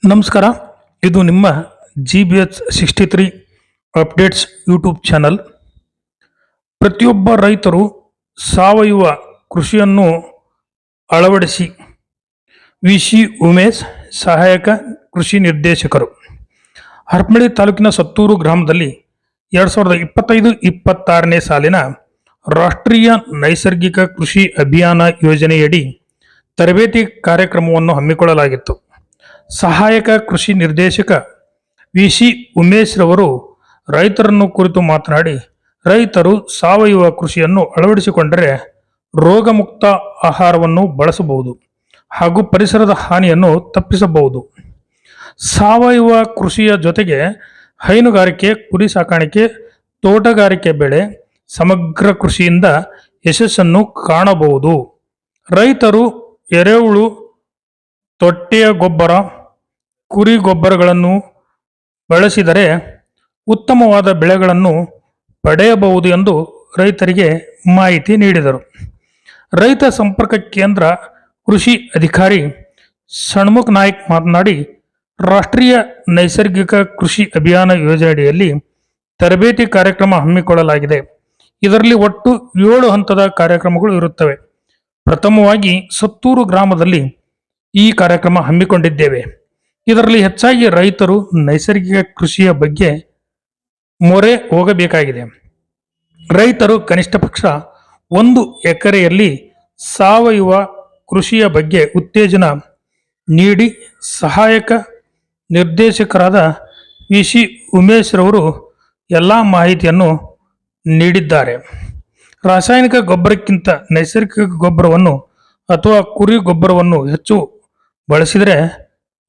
ನಮಸ್ಕಾರ. ಇದು ನಿಮ್ಮ GBH63 ಅಪ್ಡೇಟ್ಸ್ ಯೂಟ್ಯೂಬ್ ಚಾನಲ್. ಪ್ರತಿಯೊಬ್ಬ ರೈತರು ಸಾವಯವ ಕೃಷಿಯನ್ನು ಅಳವಡಿಸಿ. ವಿ.ಸಿ. ಉಮೇಶ್, ಸಹಾಯಕ ಕೃಷಿ ನಿರ್ದೇಶಕರು, ಹರಪನಹಳ್ಳಿ ತಾಲೂಕಿನ ಸತ್ತೂರು ಗ್ರಾಮದಲ್ಲಿ 2025-26ನೇ ಸಾಲಿನ ರಾಷ್ಟ್ರೀಯ ನೈಸರ್ಗಿಕ ಕೃಷಿ ಅಭಿಯಾನ ಯೋಜನೆಯಡಿ ತರಬೇತಿ ಕಾರ್ಯಕ್ರಮವನ್ನು ಹಮ್ಮಿಕೊಳ್ಳಲಾಗಿತ್ತು. ಸಹಾಯಕ ಕೃಷಿ ನಿರ್ದೇಶಕ ವಿ.ಸಿ. ಉಮೇಶ್ ರವರು ರೈತರನ್ನು ಕುರಿತು ಮಾತನಾಡಿ, ರೈತರು ಸಾವಯವ ಕೃಷಿಯನ್ನು ಅಳವಡಿಸಿಕೊಂಡರೆ ರೋಗಮುಕ್ತ ಆಹಾರವನ್ನು ಬಳಸಬಹುದು ಹಾಗೂ ಪರಿಸರದ ಹಾನಿಯನ್ನು ತಪ್ಪಿಸಬಹುದು. ಸಾವಯವ ಕೃಷಿಯ ಜೊತೆಗೆ ಹೈನುಗಾರಿಕೆ, ಕುರಿ ಸಾಕಾಣಿಕೆ, ತೋಟಗಾರಿಕೆ ಬೆಳೆ ಸಮಗ್ರ ಕೃಷಿಯಿಂದ ಯಶಸ್ಸನ್ನು ಕಾಣಬಹುದು. ರೈತರು ಎರೆಹುಳು, ತೊಟ್ಟಿಯ ಗೊಬ್ಬರ, ಕುರಿ ಗೊಬ್ಬರಗಳನ್ನು ಬಳಸಿದರೆ ಉತ್ತಮವಾದ ಬೆಳೆಗಳನ್ನು ಪಡೆಯಬಹುದು ಎಂದು ರೈತರಿಗೆ ಮಾಹಿತಿ ನೀಡಿದರು. ರೈತ ಸಂಪರ್ಕ ಕೇಂದ್ರ ಕೃಷಿ ಅಧಿಕಾರಿ ಷಣ್ಮುಖ ನಾಯ್ಕ್ ಮಾತನಾಡಿ, ರಾಷ್ಟ್ರೀಯ ನೈಸರ್ಗಿಕ ಕೃಷಿ ಅಭಿಯಾನ ಯೋಜನೆಯಡಿಯಲ್ಲಿ ತರಬೇತಿ ಕಾರ್ಯಕ್ರಮ ಹಮ್ಮಿಕೊಳ್ಳಲಾಗಿದೆ. ಇದರಲ್ಲಿ ಒಟ್ಟು 7 ಹಂತದ ಕಾರ್ಯಕ್ರಮಗಳು ಇರುತ್ತವೆ. ಪ್ರಥಮವಾಗಿ ಸತ್ತೂರು ಗ್ರಾಮದಲ್ಲಿ ಈ ಕಾರ್ಯಕ್ರಮ ಹಮ್ಮಿಕೊಂಡಿದ್ದೇವೆ. ಇದರಲ್ಲಿ ಹೆಚ್ಚಾಗಿ ರೈತರು ನೈಸರ್ಗಿಕ ಕೃಷಿಯ ಬಗ್ಗೆ ಮೊರೆ ಹೋಗಬೇಕಾಗಿದೆ. ರೈತರು ಕನಿಷ್ಠ ಪಕ್ಷ 1 ಎಕರೆಯಲ್ಲಿ ಸಾವಯವ ಕೃಷಿಯ ಬಗ್ಗೆ ಉತ್ತೇಜನ ನೀಡಿ ಸಹಾಯಕ ನಿರ್ದೇಶಕರಾದ ವಿ.ಸಿ. ಉಮೇಶ್ ರವರು ಎಲ್ಲ ಮಾಹಿತಿಯನ್ನು ನೀಡಿದ್ದಾರೆ. ರಾಸಾಯನಿಕ ಗೊಬ್ಬರಕ್ಕಿಂತ ನೈಸರ್ಗಿಕ ಗೊಬ್ಬರವನ್ನು ಅಥವಾ ಕುರಿ ಗೊಬ್ಬರವನ್ನು ಹೆಚ್ಚು ಬಳಸಿದರೆ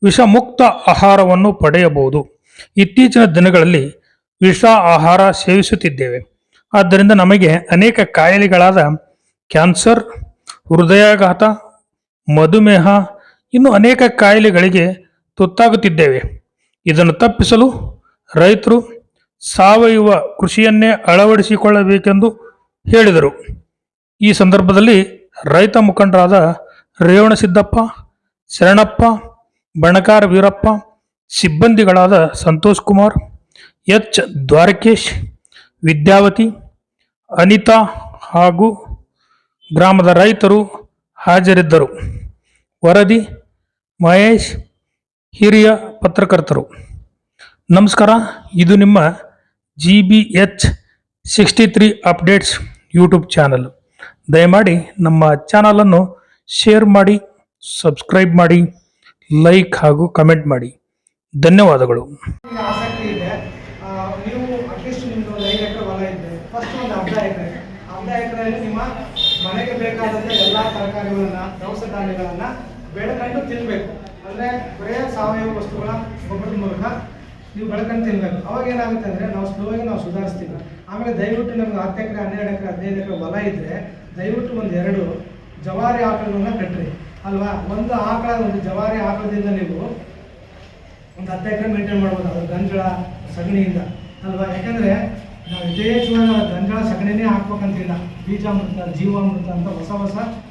ವಿಷಮುಕ್ತ ಆಹಾರವನ್ನು ಪಡೆಯಬಹುದು. ಇತ್ತೀಚಿನ ದಿನಗಳಲ್ಲಿ ವಿಷ ಆಹಾರ ಸೇವಿಸುತ್ತಿದ್ದೇವೆ. ಆದ್ದರಿಂದ ನಮಗೆ ಅನೇಕ ಕಾಯಿಲೆಗಳಾದ ಕ್ಯಾನ್ಸರ್, ಹೃದಯಾಘಾತ, ಮಧುಮೇಹ, ಇನ್ನು ಅನೇಕ ಕಾಯಿಲೆಗಳಿಗೆ ತುತ್ತಾಗುತ್ತಿದ್ದೇವೆ. ಇದನ್ನು ತಪ್ಪಿಸಲು ರೈತರು ಸಾವಯವ ಕೃಷಿಯನ್ನೇ ಅಳವಡಿಸಿಕೊಳ್ಳಬೇಕೆಂದು ಹೇಳಿದರು. ಈ ಸಂದರ್ಭದಲ್ಲಿ ರೈತ ಮುಖಂಡರಾದ ರೇವಣಸಿದ್ದಪ್ಪ, ಶರಣಪ್ಪ, ಬಣಕಾರ ವೀರಪ್ಪ, ಸಿಬ್ಬಂದಿಗಳಾದ ಸಂತೋಷ್ ಕುಮಾರ್, ಎಚ್. ದ್ವಾರಕೇಶ್, ವಿದ್ಯಾವತಿ, ಅನಿತಾ ಹಾಗೂ ಗ್ರಾಮದ ರೈತರು ಹಾಜರಿದ್ದರು. ವರದಿ ಮಹೇಶ್, ಹಿರಿಯ ಪತ್ರಕರ್ತರು. ನಮಸ್ಕಾರ. ಇದು ನಿಮ್ಮ GBH63 ಅಪ್ಡೇಟ್ಸ್ ಯೂಟ್ಯೂಬ್ ಚಾನಲ್. ದಯಮಾಡಿ ನಮ್ಮ ಚಾನಲನ್ನು ಶೇರ್ ಮಾಡಿ, ಸಬ್ಸ್ಕ್ರೈಬ್ ಮಾಡಿ, ಲೈಕ್ ಹಾಗೂ ಕಮೆಂಟ್ ಮಾಡಿ. ಧನ್ಯವಾದಗಳು. ಆಸಕ್ತಿ ಇದೆ. ನೀವು ಅಟ್ಲೀಸ್ಟ್ ನಿಮ್ಮದು 5 ಎಕರೆ ಹೊಲ ಇದೆ, ಫಸ್ಟ್ ಒಂದು ಅರ್ಧ ಎಕರೆಯಲ್ಲಿ ನಿಮ್ಮ ಮನೆಗೆ ಬೇಕಾದಂಥ ಎಲ್ಲ ತರಕಾರಿಗಳನ್ನು, ದವಸ ಧಾನ್ಯಗಳನ್ನು ಬೆಳ್ಕೊಂಡು ತಿನ್ನಬೇಕು. ಅಂದರೆ ಬರೇ ಸಾವಯವ ವಸ್ತುಗಳ ಗೊಬ್ಬರದ ಮೂಲಕ ನೀವು ಬೆಳ್ಕೊಂಡು ತಿನ್ನಬೇಕು. ಅವಾಗ ಏನಾಗುತ್ತೆ ಅಂದರೆ ನಾವು ಸ್ಲೋವಾಗಿ ನಾವು ಸುಧಾರಿಸ್ತೀವಿ. ಆಮೇಲೆ ದಯವಿಟ್ಟು ನಮ್ಗೆ 10 ಎಕರೆ, 12 ಎಕರೆ, 15 ಎಕರೆ ಹೊಲ ಇದ್ದರೆ ದಯವಿಟ್ಟು ಒಂದು 2 ಜವಾರಿ ಆಕಳಗಳನ್ನ ಕಟ್ಟ್ರಿ ಅಲ್ವಾ. ಒಂದು ಜವಾರಿ ಆಕಳದಿಂದ ನೀವು ಒಂದು 10 ಎಕರೆ ಮೇಂಟೈನ್ ಮಾಡ್ಬೋದು. ಅದು ಗಂಜಳ ಸಗಣಿಯಿಂದ ಅಲ್ವಾ. ಯಾಕೆಂದರೆ ನಾವು ಯಥೇಚ್ಛವಾಗಿ ಗಂಜಳ ಸಗಣಿನೇ ಹಾಕ್ಬೇಕಂತಿಲ್ಲ. ಬೀಜಾಮೃತ, ಜೀವಾಮೃತ ಅಂತ ಹೊಸ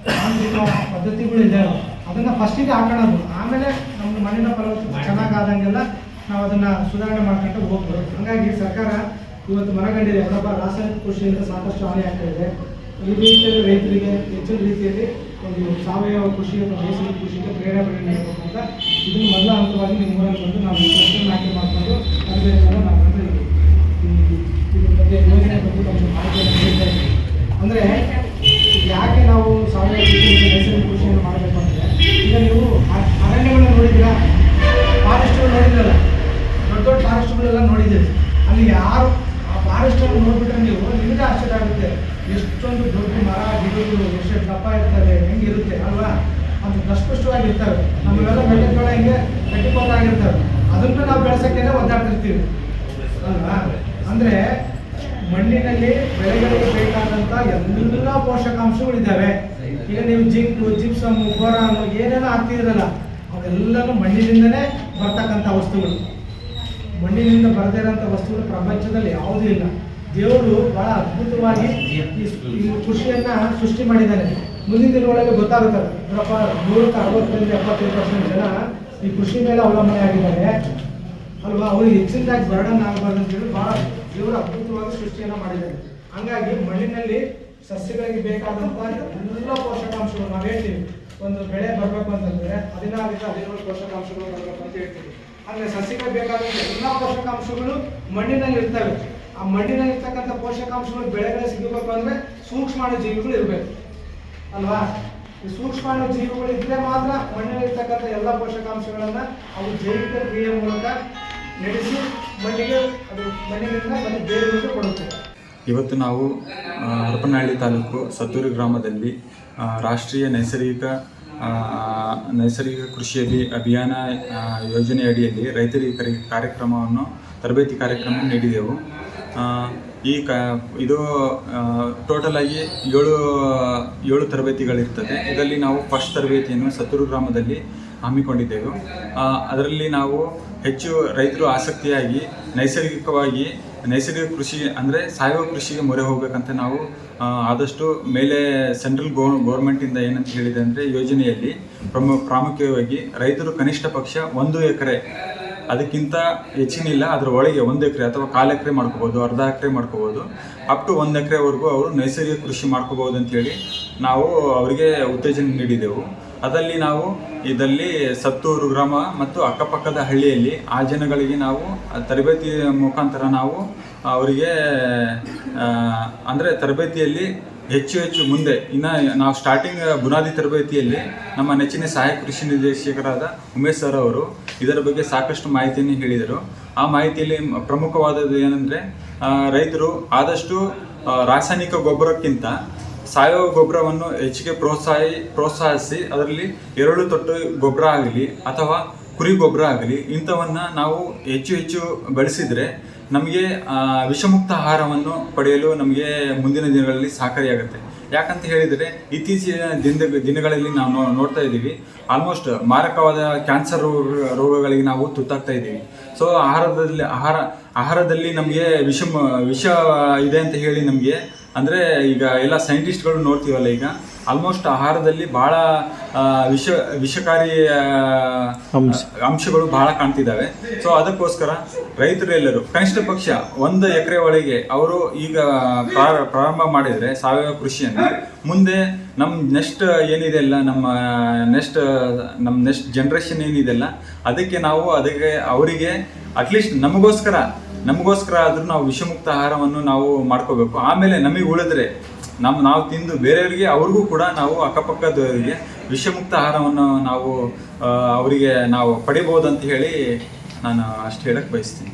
ತಾಂತ್ರಿಕ ಪದ್ಧತಿಗಳು ಇದೆ. ಅದನ್ನು ಫಸ್ಟಿಗೆ ಹಾಕೋಣದು. ಆಮೇಲೆ ನಮ್ಮ ಮಣ್ಣಿನ ಫಲವತ್ತತೆ ಚೆನ್ನಾಗಾದಂಗೆಲ್ಲ ನಾವು ಅದನ್ನು ಸುಧಾರಣೆ ಮಾಡ್ಕೊಂಡು ಹೋಗ್ಬೋದು. ಹಾಗಾಗಿ ಸರ್ಕಾರ ಇವತ್ತು ಮನಗಂಡಿದೆ, ಅವರೊಬ್ಬ ರಾಸಾಯನಿಕ ಕೃಷಿಯಿಂದ ಸಾಕಷ್ಟು ಹಾನಿ ಆಗ್ತಾಯಿದೆ. ಈ ರೀತಿಯಲ್ಲಿ ರೈತರಿಗೆ ಹೆಚ್ಚಿನ ರೀತಿಯಲ್ಲಿ ಒಂದು ಸಾವಯವ ಕೃಷಿ ಅಥವಾ ನೈಸರ್ಗಿಕ ಕೃಷಿಗೆ ಪ್ರೇರಣೆ ನೀಡಬೇಕು ಅಂತ ಇದನ್ನು ಮೊದಲ ಹಂತವಾಗಿ ನಿಮ್ಮ ಊರಲ್ಲಿ ಬಂದು ನಾವು ಆಯ್ಕೆ ಮಾಡಿಕೊಂಡು ಅದರಿಂದ ನಾವು ಇದ್ರ ಬಗ್ಗೆ ಯೋಜನೆ ಬಗ್ಗೆ ನಮಗೆ ಮಾಹಿತಿಯನ್ನು ನೀಡ್ತಾ ಇದ್ದೀವಿ. ಅಂದರೆ ಯಾಕೆ ನಾವು ಸಾವಯವ ಕೃಷಿ ನೈಸರ್ಗಿಕ ಕೃಷಿಯನ್ನು ಮಾಡಬೇಕು ಅಂದರೆ, ಈಗ ನೀವು ಅರಣ್ಯಗಳನ್ನ ನೋಡಿದ್ದೀರಾ, ಫಾರೆಸ್ಟ್ಗಳು ನೋಡಿದ್ರಲ್ಲ, ದೊಡ್ಡ ಫಾರೆಸ್ಟ್ಗಳೆಲ್ಲ ನೋಡಿದ್ದೀವಿ. ಅಲ್ಲಿ ಯಾರು ಆ ಫಾರೆಸ್ಟನ್ನು ನೋಡಿಬಿಟ್ರೆ ನಿಮಗೆ ಆಶ್ಚರ್ಯ ಆಗುತ್ತೆ. ಎಷ್ಟೊಂದು ದೊಡ್ಡ ಮರ ಗಿಡಗಳು ಎಷ್ಟು ದಪ್ಪ ಇರ್ತವೆ, ಹೆಂಗಿರುತ್ತೆ ಅಲ್ವಾ. ಅದು ದಸ್ಪಷ್ಟವಾಗಿರ್ತವೆ. ನಮಗೆಲ್ಲ ಮೆಕ್ಕೆಜೋಳ ಹಿಂಗೆ ಗಟ್ಟಿಪೋದಾಗಿರ್ತವೆ. ಅದನ್ನು ನಾವು ಬೆಳೆಸೋಕ್ಕೇನೆ ಒದ್ದಾಡ್ತಿರ್ತೀವಿ ಅಲ್ವಾ. ಅಂದರೆ ಮಣ್ಣಿನಲ್ಲಿ ಬೆಳೆಗಳಿಗೆ ಬೇಕಾದಂಥ ಎಲ್ಲ ಪೋಷಕಾಂಶಗಳಿದ್ದಾವೆ. ಈಗ ನೀವು ಜಿಂಕು, ಜಿಪ್ಸಮ್ಮು, ಬೋರಾನು ಏನೇನೋ ಹಾಕ್ತಿದ್ರಲ್ಲ, ಅವೆಲ್ಲನೂ ಮಣ್ಣಿನಿಂದನೇ ಬರ್ತಕ್ಕಂಥ ವಸ್ತುಗಳು. ಮಣ್ಣಿನಿಂದ ಬರದಿರೋಂಥ ವಸ್ತುಗಳು ಪ್ರಪಂಚದಲ್ಲಿ ಯಾವುದೂ ಇಲ್ಲ. ದೇವರು ಬಹಳ ಅದ್ಭುತವಾಗಿ ಈ ಕೃಷಿಯನ್ನ ಸೃಷ್ಟಿ ಮಾಡಿದ್ದಾನೆ. ಮುಂದಿನ ದಿನಗಳಲ್ಲಿ ಗೊತ್ತಾಗುತ್ತದೆ. 160-70% ಜನ ಈ ಕೃಷಿ ಮೇಲೆ ಅವಲಂಬನೆ ಆಗಿದ್ದಾರೆ ಅಲ್ವಾ, ಅವ್ರಿಗೆ ಹೆಚ್ಚಿನದಾಗಿ ಬರ್ಡನ್ ಆಗಬಾರ್ದು ಅಂತೇಳಿ ಭಾಳ ಇವರು ಅದ್ಭುತವಾಗಿ ಸೃಷ್ಟಿಯನ್ನು ಮಾಡಿದ್ದಾರೆ. ಹಂಗಾಗಿ ಮಣ್ಣಿನಲ್ಲಿ ಸಸ್ಯಗಳಿಗೆ ಬೇಕಾದಂಥ ಎಲ್ಲ ಪೋಷಕಾಂಶಗಳು ನಾವು ಹೇಳ್ತೀವಿ. ಒಂದು ಬೆಳೆ ಬರಬೇಕು ಅಂತಂದರೆ 16 ಪೋಷಕಾಂಶಗಳು ಬರಬೇಕು ಅಂತ ಹೇಳ್ತೀವಿ. ಅಂದರೆ ಸಸ್ಯಗಳಿಗೆ ಬೇಕಾದಂಥ ಎಲ್ಲ ಪೋಷಕಾಂಶಗಳು ಮಣ್ಣಿನಲ್ಲಿ ಇರ್ತವೆ. ಆ ಮಣ್ಣಿನಲ್ಲಿ ಇರ್ತಕ್ಕಂಥ ಪೋಷಕಾಂಶಗಳು ಬೆಳೆಗಳಿಗೆ ಸಿಗಬೇಕು ಅಂದರೆ ಸೂಕ್ಷ್ಮಾಣು ಜೀವಿಗಳು ಇರಬೇಕು ಅಲ್ವಾ. ಈ ಸೂಕ್ಷ್ಮಾಣು ಜೀವಿಗಳು ಇದ್ದರೆ ಮಾತ್ರ ಮಣ್ಣಿನಲ್ಲಿ ಇರ್ತಕ್ಕಂಥ ಎಲ್ಲ ಪೋಷಕಾಂಶಗಳನ್ನು ಅವು ಜೈವಿಕ ಕ್ರಿಯೆ ಮೂಲಕ ನಡೆಸಿ ಮಣ್ಣಿಗೆ ಅದು ಮಣ್ಣಿನಿಂದ ಮತ್ತೆ ಬೇರೆಯವರಿಗೆ ಕೊಡುತ್ತೆ. ಇವತ್ತು ನಾವು ಹರಪನಹಳ್ಳಿ ತಾಲೂಕು ಸತ್ತೂರು ಗ್ರಾಮದಲ್ಲಿ ರಾಷ್ಟ್ರೀಯ ನೈಸರ್ಗಿಕ ಕೃಷಿ ಅಭಿಯಾನ ಯೋಜನೆ ಅಡಿಯಲ್ಲಿ ರೈತರಿಗೆ ಕಾರ್ಯಕ್ರಮವನ್ನು ತರಬೇತಿ ಕಾರ್ಯಕ್ರಮ ನೀಡಿದೆವು. ಇದು ಟೋಟಲ್ ಆಗಿ ಏಳು ತರಬೇತಿಗಳಿರ್ತದೆ. ಇದರಲ್ಲಿ ನಾವು ಫಸ್ಟ್ ತರಬೇತಿಯನ್ನು ಸತ್ತೂರು ಗ್ರಾಮದಲ್ಲಿ ಹಮ್ಮಿಕೊಂಡಿದ್ದೆವು. ಅದರಲ್ಲಿ ನಾವು ಹೆಚ್ಚು ರೈತರು ಆಸಕ್ತಿಯಾಗಿ ನೈಸರ್ಗಿಕ ಕೃಷಿ ಅಂದರೆ ಸಾವಯವ ಕೃಷಿಗೆ ಮೊರೆ ಹೋಗಬೇಕಂತ ನಾವು ಆದಷ್ಟು ಮೇಲೆ ಸೆಂಟ್ರಲ್ ಗೌರ್ಮೆಂಟಿಂದ ಏನಂತ ಹೇಳಿದೆ ಅಂದರೆ ಯೋಜನೆಯಲ್ಲಿ ಪ್ರಾಮುಖ್ಯವಾಗಿ ರೈತರು ಕನಿಷ್ಠ ಪಕ್ಷ 1 ಎಕರೆ ಅದಕ್ಕಿಂತ ಹೆಚ್ಚಿನಿಲ್ಲ ಅದರ ಒಳಗೆ 1 ಎಕರೆ ಅಥವಾ 1/4 ಎಕರೆ ಮಾಡ್ಕೋಬೋದು, ಅರ್ಧ ಎಕರೆ ಮಾಡ್ಕೋಬೋದು, ಅಪ್ ಟು 1 ಎಕರೆವರೆಗೂ ಅವರು ನೈಸರ್ಗಿಕ ಕೃಷಿ ಮಾಡ್ಕೋಬೋದು ಅಂತೇಳಿ ನಾವು ಅವರಿಗೆ ಉತ್ತೇಜನ ನೀಡಿದೆವು. ಇದರಲ್ಲಿ ಸತ್ತೂರು ಗ್ರಾಮ ಮತ್ತು ಅಕ್ಕಪಕ್ಕದ ಹಳ್ಳಿಯಲ್ಲಿ ಆ ಜನಗಳಿಗೆ ನಾವು ತರಬೇತಿ ಮುಖಾಂತರ ನಾವು ಅವರಿಗೆ ಅಂದರೆ ತರಬೇತಿಯಲ್ಲಿ ಹೆಚ್ಚು ಮುಂದೆ ನಾವು ಸ್ಟಾರ್ಟಿಂಗ್ ಬುನಾದಿ ತರಬೇತಿಯಲ್ಲಿ ನಮ್ಮ ನೆಚ್ಚಿನ ಸಹಾಯಕ ಕೃಷಿ ನಿರ್ದೇಶಕರಾದ ಉಮೇಶ್ ಸರ್ ಅವರು ಇದರ ಬಗ್ಗೆ ಸಾಕಷ್ಟು ಮಾಹಿತಿಯನ್ನು ಹೇಳಿದರು. ಆ ಮಾಹಿತಿಯಲ್ಲಿ ಪ್ರಮುಖವಾದದ್ದು ಏನಂದರೆ ರೈತರು ಆದಷ್ಟು ರಾಸಾಯನಿಕ ಗೊಬ್ಬರಕ್ಕಿಂತ ಸಾವಯವ ಗೊಬ್ಬರವನ್ನು ಹೆಚ್ಚಿಗೆ ಪ್ರೋತ್ಸಾಹಿಸಿ ಅದರಲ್ಲಿ ಎರೆಹುಳು ತೊಟ್ಟು ಗೊಬ್ಬರ ಆಗಲಿ ಅಥವಾ ಕುರಿ ಗೊಬ್ಬರ ಆಗಲಿ ಇಂಥವನ್ನು ನಾವು ಹೆಚ್ಚು ಬಳಸಿದರೆ ನಮಗೆ ವಿಷಮುಕ್ತ ಆಹಾರವನ್ನು ಪಡೆಯಲು ನಮಗೆ ಮುಂದಿನ ದಿನಗಳಲ್ಲಿ ಸಹಕಾರಿಯಾಗುತ್ತೆ. ಯಾಕಂತ ಹೇಳಿದರೆ ಇತ್ತೀಚಿನ ದಿನಗಳಲ್ಲಿ ನಾವು ನೋಡ್ತಾ ಇದ್ದೀವಿ ಆಲ್ಮೋಸ್ಟ್ ಮಾರಕವಾದ ಕ್ಯಾನ್ಸರ್ ರೋಗಗಳಿಗೆ ನಾವು ತುತ್ತಾಗ್ತಾ ಇದ್ದೀವಿ. ಸೊ ಆಹಾರದಲ್ಲಿ ನಮಗೆ ವಿಷ ಇದೆ ಅಂತ ಹೇಳಿ ನಮಗೆ ಅಂದರೆ ಈಗ ಎಲ್ಲ ಸೈಂಟಿಸ್ಟ್ಗಳು ನೋಡ್ತೀವಲ್ಲ, ಈಗ ಆಲ್ಮೋಸ್ಟ್ ಆಹಾರದಲ್ಲಿ ಭಾಳ ವಿಷಕಾರಿ ಅಂಶಗಳು ಭಾಳ ಕಾಣ್ತಿದ್ದಾವೆ. ಸೊ ಅದಕ್ಕೋಸ್ಕರ ರೈತರೆಲ್ಲರೂ ಕನಿಷ್ಠ ಪಕ್ಷ 1 ಎಕರೆ ಒಳಗೆ ಅವರು ಈಗ ಪ್ರಾರಂಭ ಮಾಡಿದರೆ ಸಾವಯವ ಕೃಷಿಯನ್ನು ಮುಂದೆ ನಮ್ಮ ನೆಕ್ಸ್ಟ್ ಏನಿದೆಯಲ್ಲ ನಮ್ಮ ನೆಕ್ಸ್ಟ್ ಜನ್ರೇಷನ್ ಏನಿದೆಯಲ್ಲ ಅದಕ್ಕೆ ಅವರಿಗೆ ಅಟ್ಲೀಸ್ಟ್ ನಮಗೋಸ್ಕರ ಆದರೂ ನಾವು ವಿಷಮುಕ್ತ ಆಹಾರವನ್ನು ನಾವು ಮಾಡ್ಕೋಬೇಕು. ಆಮೇಲೆ ನಮಗೆ ಉಳಿದ್ರೆ ನಾವು ತಿಂದು ಬೇರೆಯವರಿಗೆ ಅವ್ರಿಗೂ ಕೂಡ ನಾವು ಅಕ್ಕಪಕ್ಕದವರಿಗೆ ವಿಷಮುಕ್ತ ಆಹಾರವನ್ನು ನಾವು ಅವರಿಗೆ ನಾವು ಪಡಿಬೋದು ಅಂತ ಹೇಳಿ ನಾನು ಅಷ್ಟು ಹೇಳಕ್ಕೆ ಬಯಸ್ತೀನಿ.